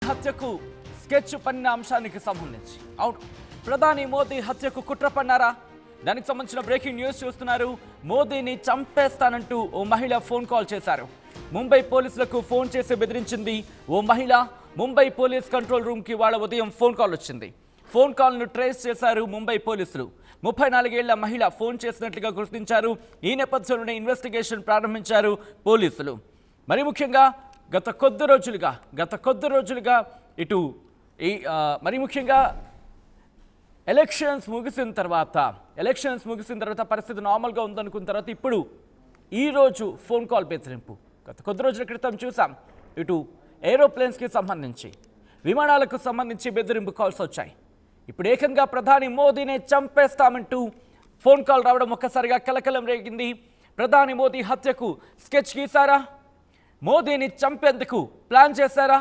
హత్యకు స్కెచ్ పన్నిన అంశానికి సంబంధించి అవును, ప్రధాని మోదీ హత్యకు కుట్ర పన్నారా? దానికి సంబంధించిన బ్రేకింగ్ న్యూస్ చూస్తున్నారు. మోదీని చంపేస్తానంటూ ఓ మహిళ ఫోన్ కాల్ చేశారు. ముంబై పోలీసులకు ఫోన్ చేసి బెదిరించింది ఓ మహిళ. ముంబై పోలీస్ కంట్రోల్ రూమ్కి వాళ్ళ ఉదయం ఫోన్ కాల్ వచ్చింది. ఫోన్ కాల్ను ట్రేస్ చేశారు ముంబై పోలీసులు. 34 ఏళ్ల మహిళ ఫోన్ చేసినట్లుగా గుర్తించారు. ఈ నేపథ్యంలోనే ఇన్వెస్టిగేషన్ ప్రారంభించారు పోలీసులు. మరి ముఖ్యంగా గత కొద్ది రోజులుగా ఇటు మరి ముఖ్యంగా ఎలక్షన్స్ ముగిసిన తర్వాత పరిస్థితి నార్మల్గా ఉందనుకున్న తర్వాత ఇప్పుడు ఈరోజు ఫోన్ కాల్ బెదిరింపు. గత కొద్ది రోజుల క్రితం చూసాం, ఇటు ఏరోప్లేన్స్కి సంబంధించి, విమానాలకు సంబంధించి బెదిరింపు కాల్స్ వచ్చాయి. ఇప్పుడు ఏకంగా ప్రధాని మోదీనే చంపేస్తామంటూ ఫోన్ కాల్ రావడం ఒక్కసారిగా కలకలం రేగింది. ప్రధాని మోదీ హత్యకు స్కెచ్ గీశారా? మోదీని చంపేందుకు ప్లాన్ చేశారా?